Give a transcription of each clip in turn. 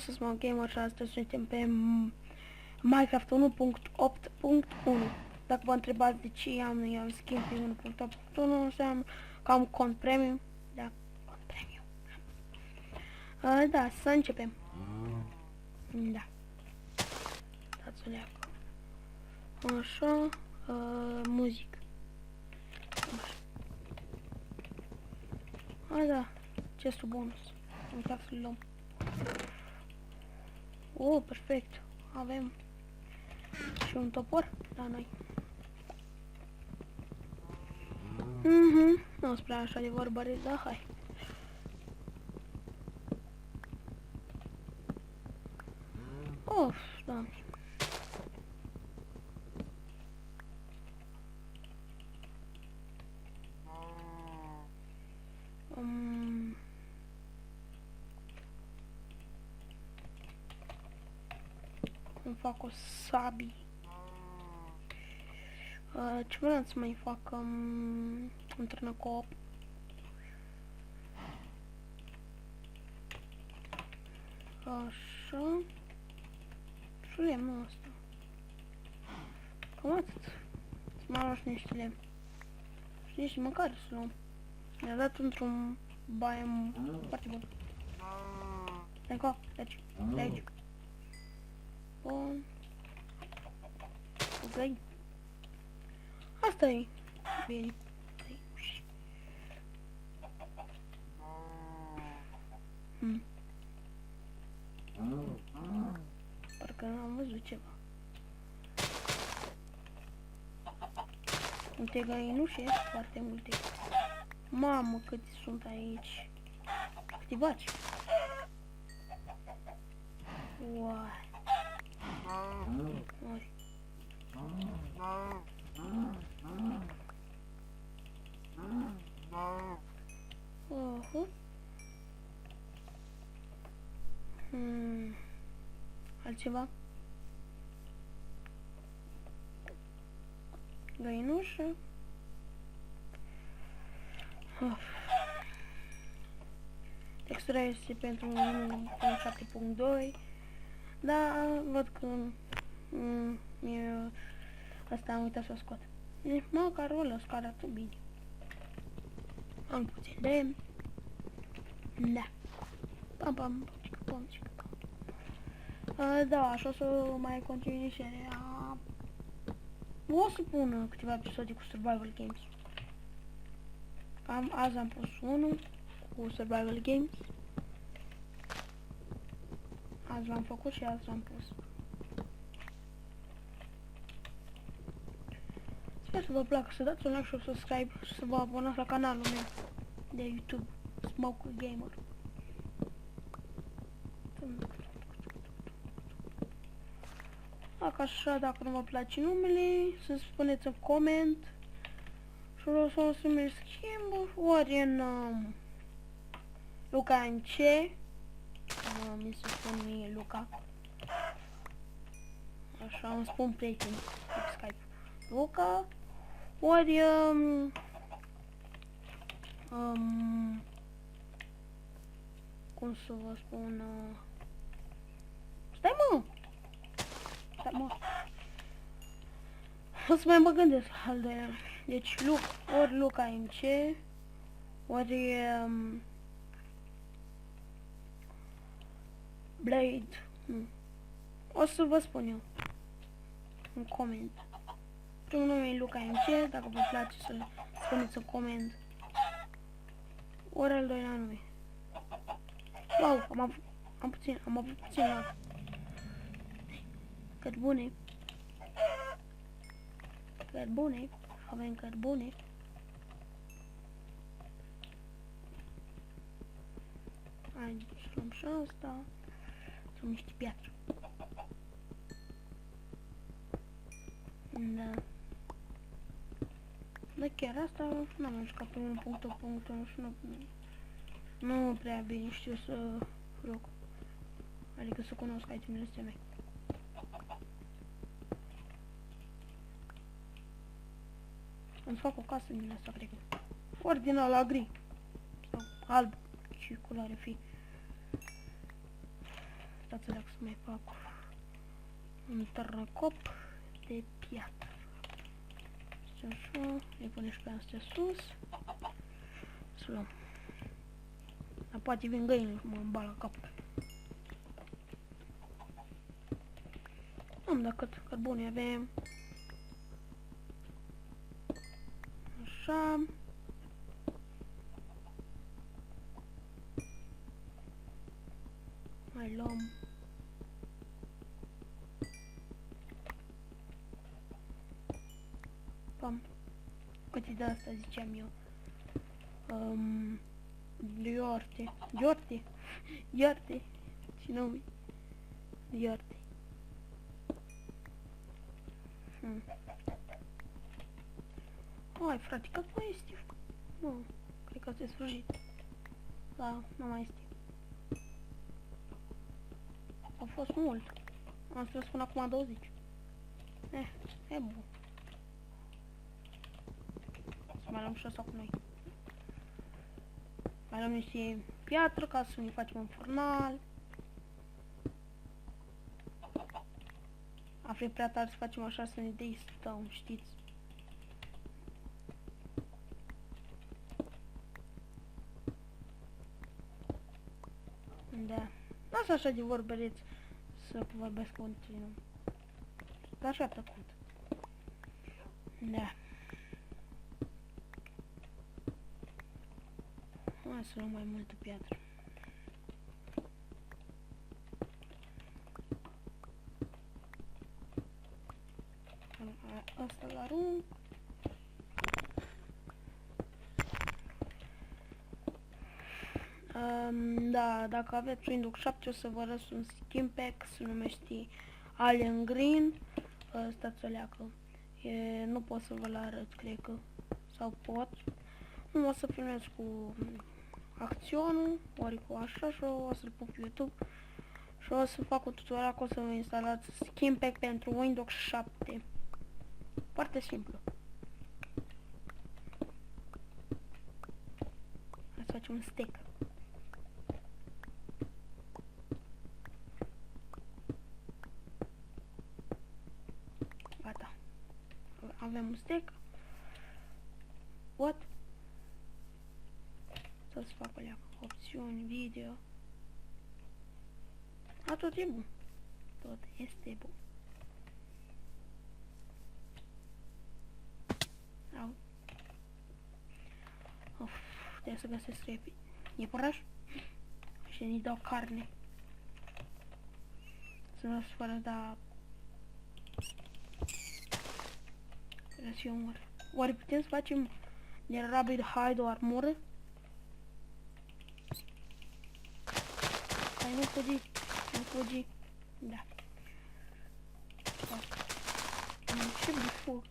sunt Small Gamer și astăzi suntem pe Minecraft 1.8.1. Dacă vă întrebați de ce am schimb pe 1.8.1, înseamnă că am cont premium. Da, cont premium. Da, să începem. Da. Dați-o leacă. Așa, muzică. Da, chestul bonus. Am uitat să-l luăm. Oh, perfect. Avem și un topor la noi. Nu spre așa de vorbăreț, da, hai. Of, doamne. Îmi fac o sabie. Ce vreau să mai fac? Într-un coop. Așa. Și lemnul ăsta. Cam atât. Să mai luăm și niște lemn. Și niște mâncare să luăm. Mi-a dat într-un biom foarte bun. Încă, deci, de aici. Bun. Ok. Asta e. Bine. Parcă am văzut ceva. Multe găinușe, foarte multe. Mamă, câți sunt aici. Câte vaci. Uai. Uai. Altceva? Găinușă. Textura este pentru 1.7.2. Da, văd că asta am uitat să o scot. Măcar ăla scară atât bine. Am puțin de... Da. Pam, pam, pam, da, așa o să mai continui seria. O să pun câteva episoade cu Survival Games. Azi am pus unul cu Survival Games. Azi l-am făcut și azi l-am pus. Sper să vă placă, să dați un like și un subscribe și să vă abonați la canalul meu de YouTube, Smoke Gamer. Dacă așa, dacă nu vă place numele, să spuneți în coment și o să mi-l schimb ori în Luca MC, mi se spune mie Luca, așa îmi spun prietenii pe Skype, Luca, ori cum să vă spun, stai mă, o să mai mă gândesc la al doilea. Deci ori Luca MC, ori Blade. O să vă spun eu în coment. Primul nume e Luca MC, dacă vă place să spuneți în coment. Ori al doilea nume. Wow, am avut puțin la cărbune. Cărbune, avem cărbune. Hai, luăm și asta. Sunt niște piatră. Da. Dar chiar asta n-am jucat pe 1.8.1 și nu prea bine știu să joc. Adică să cunosc itemele astea mei. Îmi fac o casă din asta, cred că. Ori din ăla gri. Sau alb. Ce culoare fi. Stați să mai fac un tărăcop de piatră. Și așa, îi punem și pe astea sus. Să luăm. Dar poate vin găinile și mă îmbal la cap. Am dacă cât cărbune avem. Așa. Mai luăm. Pam. Uite de asta ziceam eu. Iorte. Iorte. Iorte. Și nu Iorte. Hai frate, cât mai este? Nu, cred că ți-ai sfârșit. Da, nu mai este. A fost mult. Am spus până acum 20. E bun. Să mai luăm și asta cu noi. Mai luăm niște piatră ca să ne facem un furnal. A fi prea tare să facem așa să ne dea stone, știți? Da. Lasă așa de vorbăreți să vorbesc continuu. Dar așa tăcut. Da. Hai să luăm mai multă piatră. Asta la arunc. Da, dacă aveți Windows 7 o să vă arăt un skin pack, se numește Alien Green. Stați o leacă. Nu pot să vă-l arăt, cred că. Sau pot. Nu o să filmez cu acțiunul, ori cu așa și o să-l pun pe YouTube. Și o să fac un tutorial cum să vă instalați skin pack pentru Windows 7. Foarte simplu. Hai să facem un stack. Gata. Avem un stack. What? Să-ți fac o leacă. Opțiuni, video. Tot e bun. Tot este bun. Au. Uf, trebuie să găsesc repede. Iepuraș? Și ne dau carne. Să nu fără, da... Trebuie să fiu omor. Oare putem să facem de Rabbit Hide o armură? Hai, nu fugi. Nu fugi. Da. Ce bifur.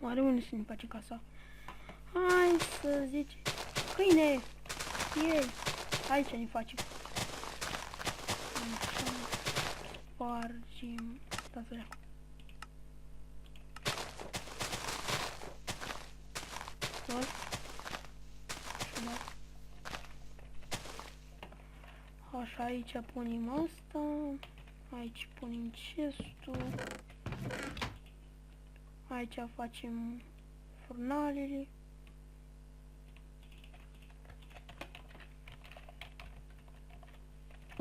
Oare unde să ne facem casa? Hai să zici. Câine! Ei! Aici ne facem. Așa. Spargem. Stați o leacă. Tot. Așa, aici punem asta. Aici punem chestul. Aici facem furnalele.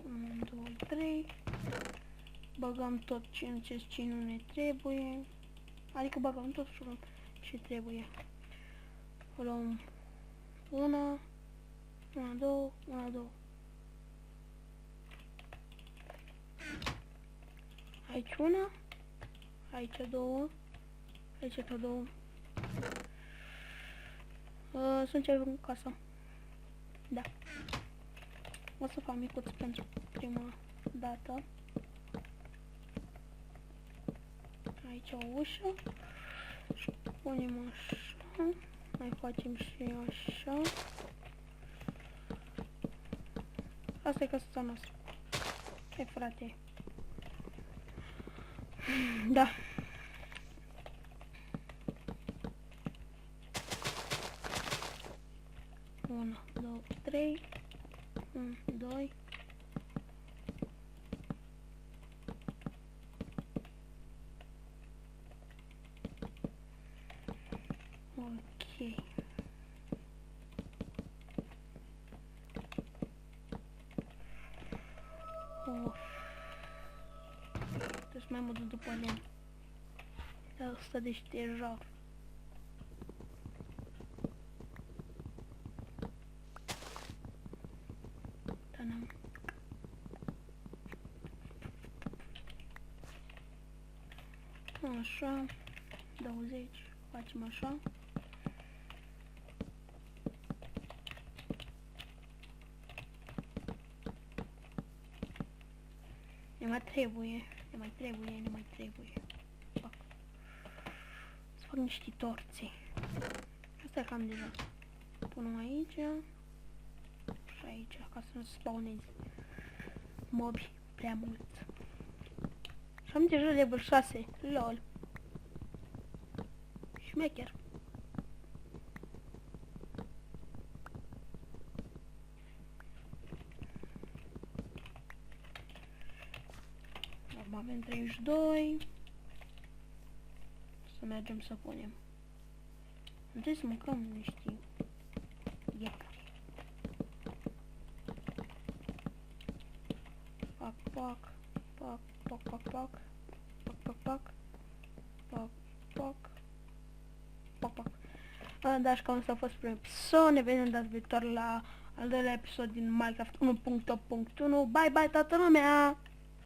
Unu, 2, 3. Băgăm tot ce nu ne trebuie. Adică băgăm tot ce trebuie. Luăm una, două. Aici una, aici două, aici tot două. Să începem casa. Da. O să fac micuț pentru prima dată. Aici o ușă. Și punem așa. Mai facem și așa. Asta e căsuța noastră. Hai, frate. Da. 1, 2, 3. 1, 1, 2. Ok. Of. Trebuie să mai mă duc după lemn. Dar asta de șterjar. Ta-dam. Așa. 20. Facem așa. Ne mai trebuie. Fac. Să fac niște torțe. Asta e cam deja. Punem aici. Și aici, ca să nu spawneze mobi prea mult. Și am deja level 6. LOL. Șmecher. Acum avem 32. Să mergem să punem. Trebuie să mâncăm niște iepuri. Pac, pac, pac, pac, pac, pac, pac, pac, pac, pac, pac, pac, pac. Dar și cam asta a fost primul episod. Ne vedem data viitoare la al doilea episod din Minecraft 1.8.1. Bye bye toată lumea!